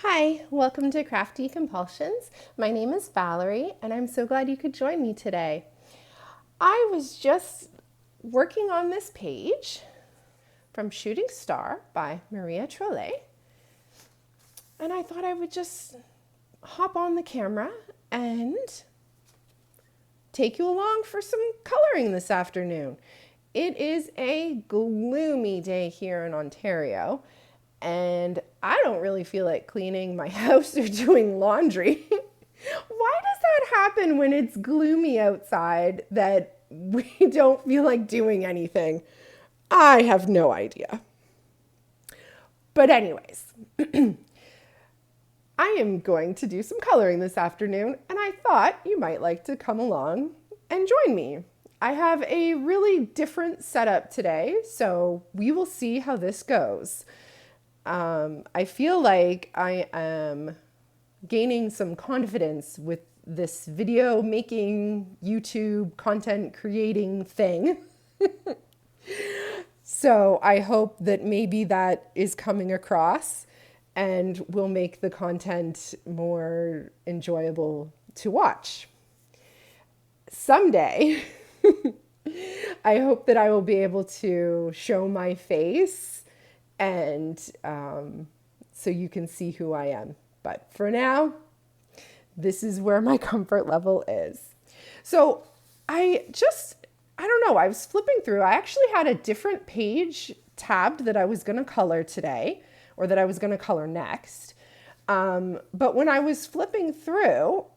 Hi, welcome to Crafty Compulsions. My name is Valerie, and I'm so glad you could join me today. I was just working on this page from Shooting Star by Maria Trolle, and I thought I would just hop on the camera and take you along for some coloring this afternoon. It is a gloomy day here in Ontario, and I don't really feel like cleaning my house or doing laundry. Why does that happen when it's gloomy outside that we don't feel like doing anything? I have no idea. But anyways, I am going to do some coloring this afternoon, and I thought you might like to come along and join me. I have a really different setup today, so we will see how this goes. I feel like I am gaining some confidence with this video making, YouTube content creating thing. So I hope that maybe that is coming across and will make the content more enjoyable to watch. Someday, I hope that I will be able to show my face and so you can see who I am. But for now, this is where my comfort level is. So I don't know, I was flipping through. I actually had a different page tabbed that I was going to color today, or that I was going to color next. But when I was flipping through,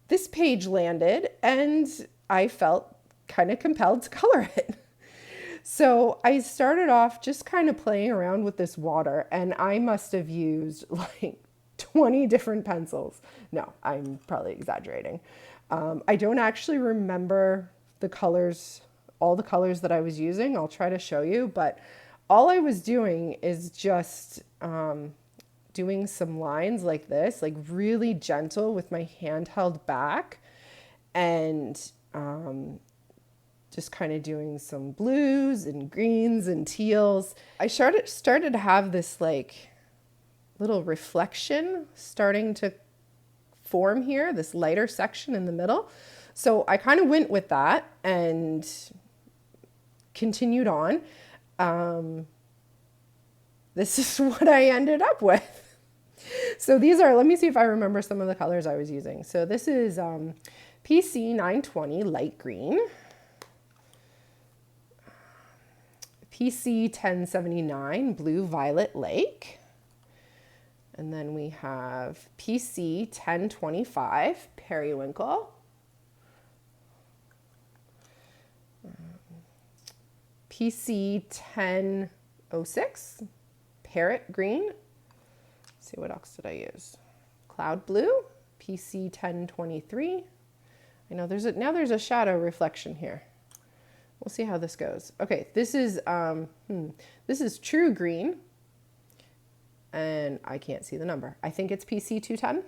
this page landed and I felt kind of compelled to color it. So I started off just kind of playing around with this water, and I must have used like 20 different pencils. No, I'm probably exaggerating. I don't actually remember the colors, all the colors that I was using. I'll try to show you, but all I was doing is just doing some lines like this, like really gentle with my hand held back, and just kind of doing some blues and greens and teals. I started to have this like little reflection starting to form here, this lighter section in the middle. So I kind of went with that and continued on. This is what I ended up with. So these are, let me see if I remember some of the colors I was using. So this is PC 920 light green, PC 1079 blue violet lake, and then we have PC 1025 periwinkle, PC 1006 parrot green. Let's see, what else did I use? Cloud blue, PC 1023. I know there's a shadow reflection here. We'll see how this goes. Okay, this is true green, and I can't see the number. I think it's PC 210.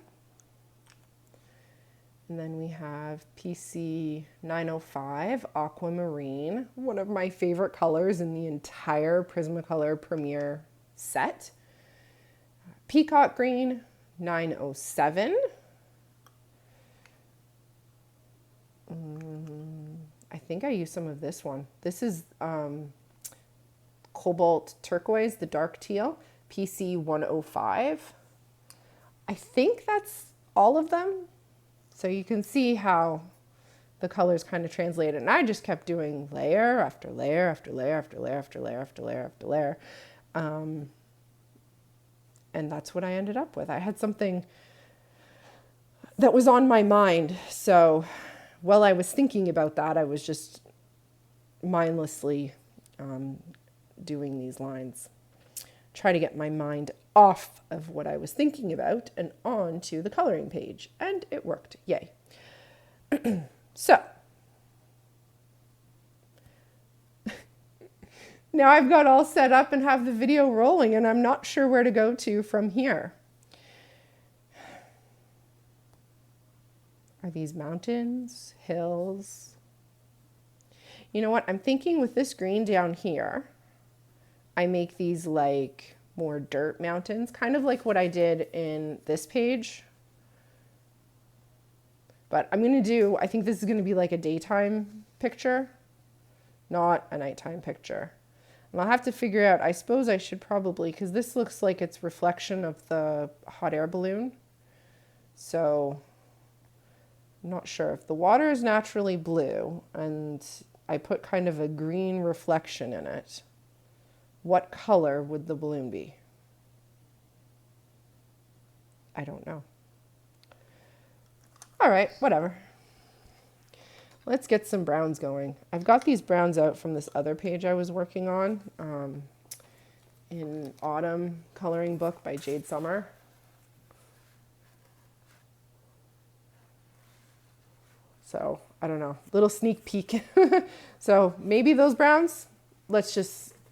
And then we have PC 905 aquamarine, one of my favorite colors in the entire Prismacolour Premier set. Peacock green 907. I think I used some of this one. This is cobalt turquoise, the dark teal, PC 105. I think that's all of them. So you can see how the colors kind of translated. And I just kept doing layer after layer after layer after layer after layer after layer after layer. And that's what I ended up with. I had something that was on my mind. So while I was thinking about that, I was just mindlessly doing these lines. Try to get my mind off of what I was thinking about and on to the coloring page. And it worked. Yay. So now I've got all set up and have the video rolling, and I'm not sure where to go to from here. Are these mountains, hills? You know what? I'm thinking with this green down here, I make these like more dirt mountains, kind of like what I did in this page. But I'm going to do, I think this is going to be like a daytime picture, not a nighttime picture. And I'll have to figure out, I suppose I should probably, because this looks like it's reflection of the hot air balloon. So I'm not sure. If the water is naturally blue and I put kind of a green reflection in it, what color would the balloon be? I don't know. All right, whatever. Let's get some browns going. I've got these browns out from this other page I was working on in Autumn Coloring Book by Jade Summer. So, I don't know, little sneak peek. So maybe those browns,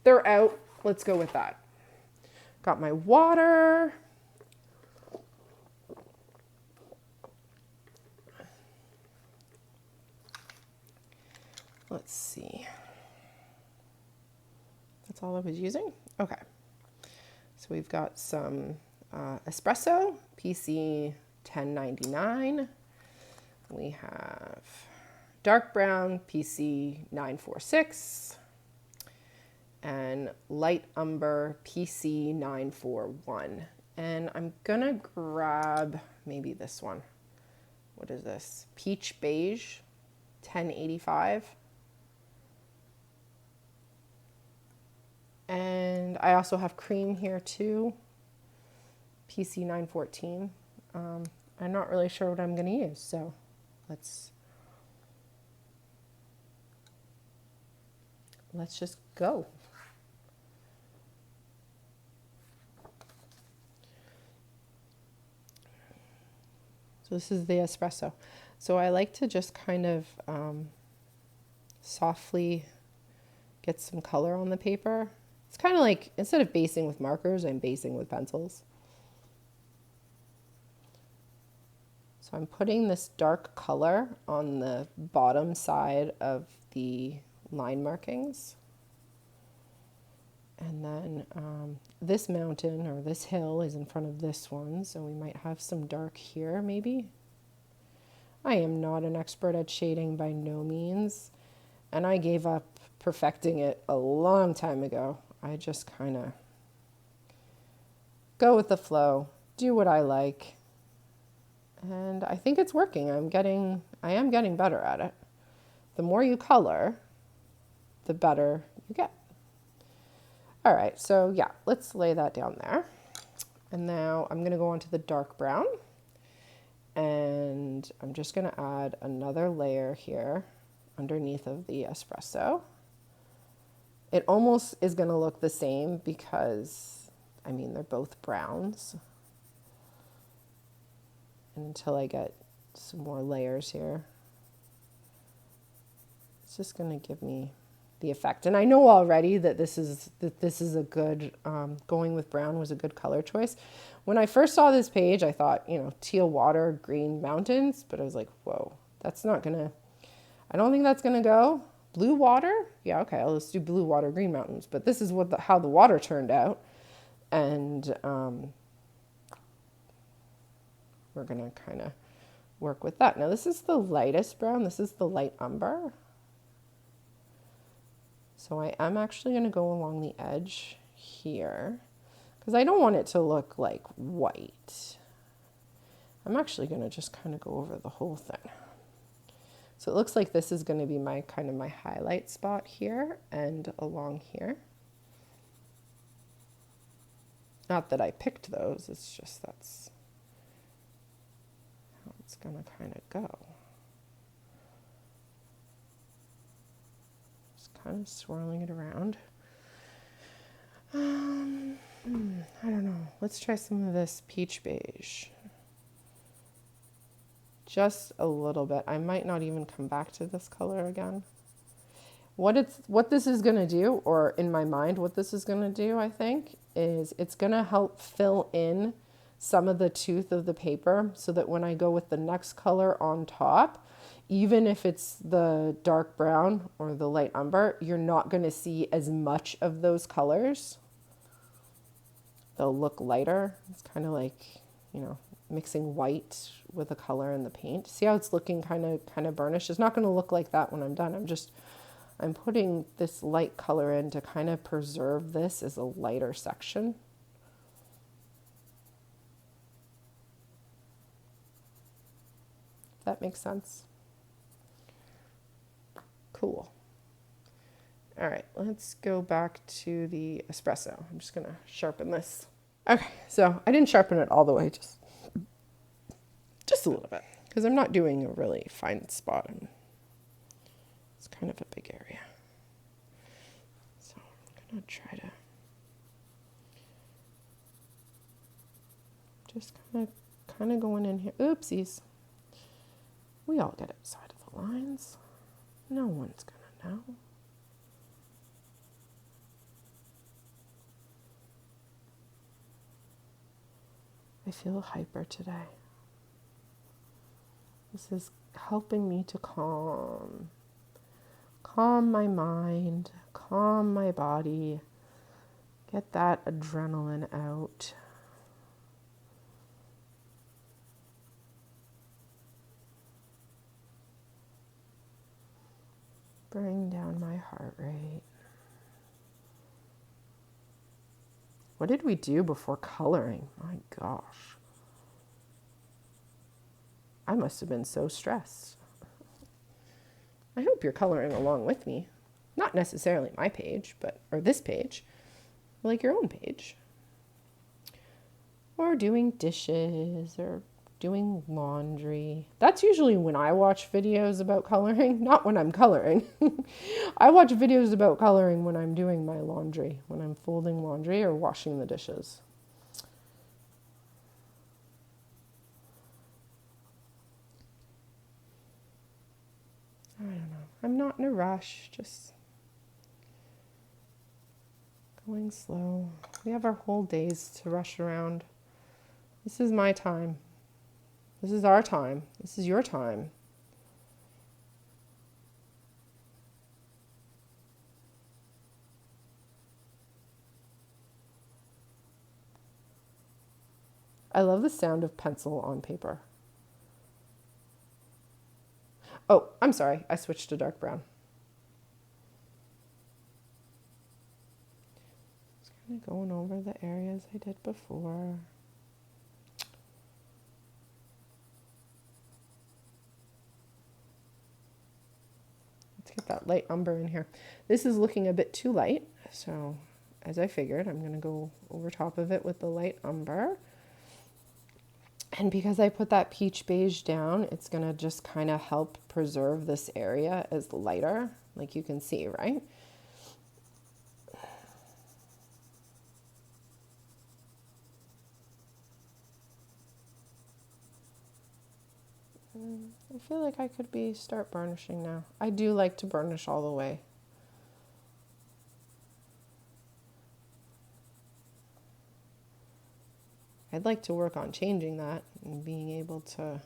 they're out. Let's go with that. Got my water. Let's see. That's all I was using? Okay. So we've got some espresso, PC 1099. We have dark brown, PC 946. And light umber, PC 941. And I'm gonna grab maybe this one. What is this? Peach beige, 1085. And I also have cream here too, PC 914. I'm not really sure what I'm going to use, so let's just go. So this is the espresso. So I like to just kind of softly get some color on the paper. It's kind of like, instead of basing with markers, I'm basing with pencils. So I'm putting this dark color on the bottom side of the line markings. And then this mountain or this hill is in front of this one, so we might have some dark here maybe. I am not an expert at shading by no means, and I gave up perfecting it a long time ago. I just kind of go with the flow, do what I like, and I think it's working. I am getting better at it. The more you color, the better you get. All right, so yeah, let's lay that down there. And now I'm gonna go on to the dark brown, and I'm just gonna add another layer here underneath of the espresso. It almost is gonna look the same because, I mean, they're both browns. And until I get some more layers here, it's just gonna give me the effect. And I know already that this is a good, going with brown was a good color choice. When I first saw this page, I thought, you know, teal water, green mountains, but I was like, whoa, that's not gonna, I don't think that's gonna go. Blue water? Yeah, okay, let's do blue water, green mountains. But this is how the water turned out. And we're gonna kind of work with that. Now this is the lightest brown, this is the light umber. So I am actually going to go along the edge here because I don't want it to look like white. I'm actually going to just kind of go over the whole thing. So it looks like this is going to be my kind of my highlight spot here and along here. Not that I picked those, it's just that's how it's going to kind of go. Just kind of swirling it around. I don't know. Let's try some of this peach beige. Just a little bit. I might not even come back to this color again. What this is going to do, or in my mind, what this is going to do, I think, is it's going to help fill in some of the tooth of the paper so that when I go with the next color on top, even if it's the dark brown or the light umber, you're not going to see as much of those colors. they'll look lighter. It's kind of like, you know, mixing white with a color in the paint. See how it's looking kind of burnished? It's not going to look like that when I'm done. I'm putting this light color in to kind of preserve this as a lighter section. If that makes sense. Cool. All right, let's go back to the espresso. I'm just gonna sharpen this. Okay, so I didn't sharpen it all the way, just a little bit, because I'm not doing a really fine spot. It's kind of a big area. So I'm gonna try to just kind of going in here. Oopsies. We all get outside of the lines. No one's gonna know. I feel hyper today. This is helping me to calm my mind, calm my body, get that adrenaline out. Bring down my heart rate. What did we do before coloring? My gosh. I must have been so stressed. I hope you're coloring along with me. Not necessarily my page, or this page, like your own page. Or doing dishes, or doing laundry. That's usually when I watch videos about coloring, not when I'm coloring. I watch videos about coloring when I'm doing my laundry, when I'm folding laundry or washing the dishes. I don't know. I'm not in a rush, just going slow. We have our whole days to rush around. This is my time. This is our time. This is your time. I love the sound of pencil on paper. Oh, I'm sorry. I switched to dark brown. Just kind of going over the areas I did before. Let's get that light umber in here. This is looking a bit too light, so as I figured, I'm going to go over top of it with the light umber. And because I put that peach beige down, it's going to just kind of help preserve this area as lighter, like you can see, right? I feel like I could start burnishing now. I do like to burnish all the way. I'd like to work on changing that and being able to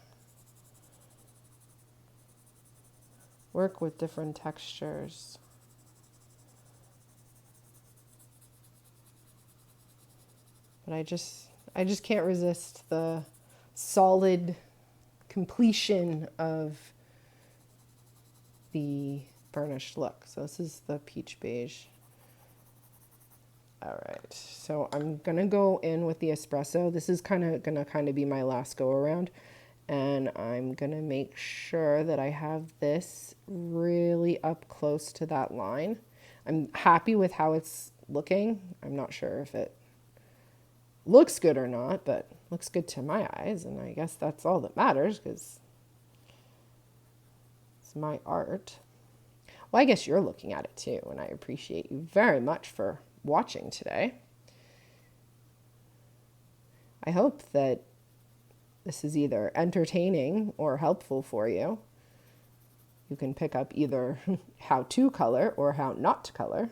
work with different textures. But I just can't resist the solid completion of the burnished look. So this is the peach beige. All right, so I'm gonna go in with the espresso. This is gonna be my last go around, and I'm gonna make sure that I have this really up close to that line. I'm happy with how it's looking. I'm not sure if it looks good or not, but looks good to my eyes, and I guess that's all that matters because it's my art. Well, I guess you're looking at it too, and I appreciate you very much for watching today. I hope that this is either entertaining or helpful for you. You can pick up either how to color or how not to color.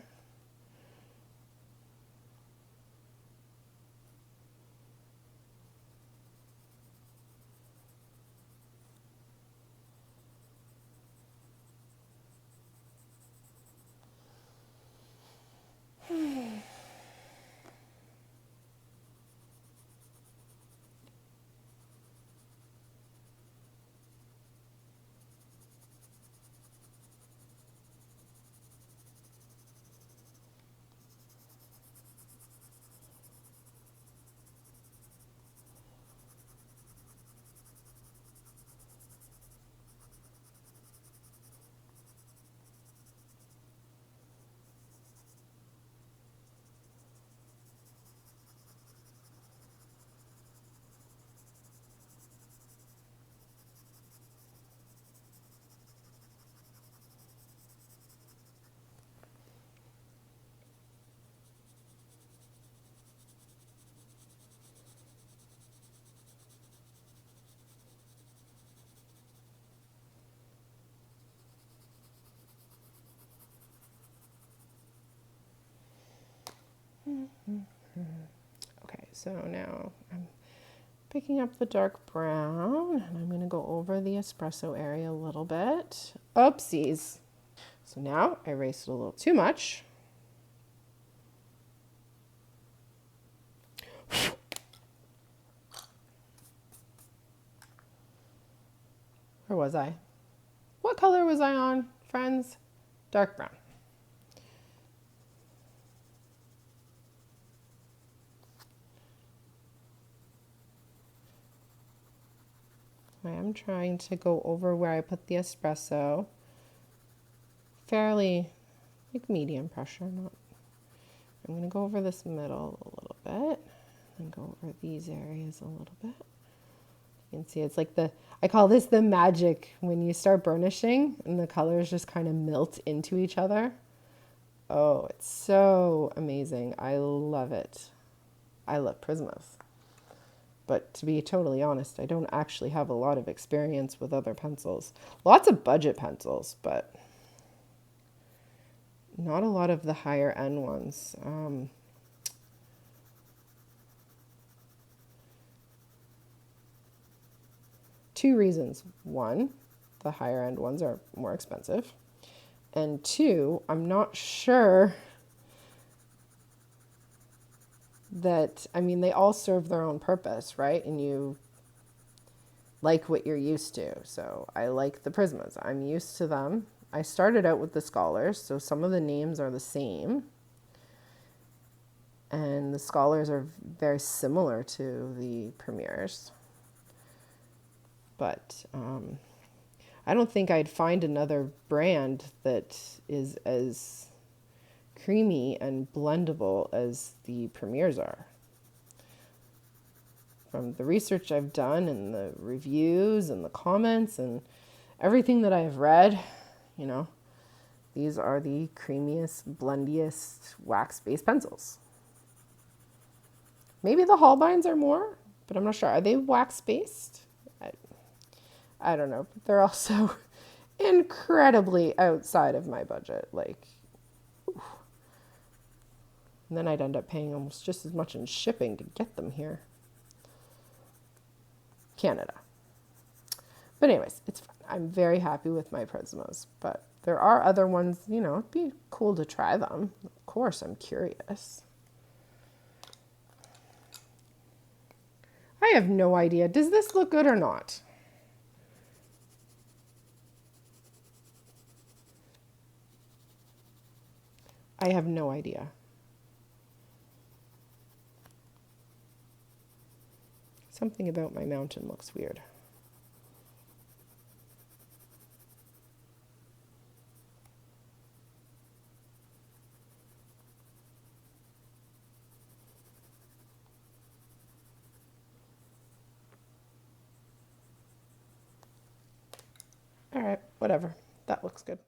Okay, so now I'm picking up the dark brown and I'm going to go over the espresso area a little bit. Oopsies. So now I erased it a little too much. Where was I? What color was I on, friends? Dark brown. I am trying to go over where I put the espresso. Fairly like medium pressure, not. I'm going to go over this middle a little bit and go over these areas a little bit. You can see it's like I call this the magic when you start burnishing and the colors just kind of melt into each other. Oh, it's so amazing. I love it. I love Prismas. But to be totally honest, I don't actually have a lot of experience with other pencils. Lots of budget pencils, but not a lot of the higher end ones. Two reasons. One, the higher end ones are more expensive. And two, I'm not sure that, I mean, they all serve their own purpose, right? And you like what you're used to. So I like the Prismas. I'm used to them. I started out with the Scholars, so some of the names are the same. And the Scholars are very similar to the Premiers. But I don't think I'd find another brand that is as creamy and blendable as the Premiers are. From the research I've done and the reviews and the comments and everything that I've read, you know, these are the creamiest, blendiest wax-based pencils. Maybe the Holbeins are more, but I'm not sure. Are they wax-based? I don't know. But they're also incredibly outside of my budget. Like, oof. And then I'd end up paying almost just as much in shipping to get them here. Canada. But anyways, it's fun. I'm very happy with my Prismas, but there are other ones, you know, it'd be cool to try them. Of course, I'm curious. I have no idea. Does this look good or not? I have no idea. Something about my mountain looks weird. All right, whatever. That looks good.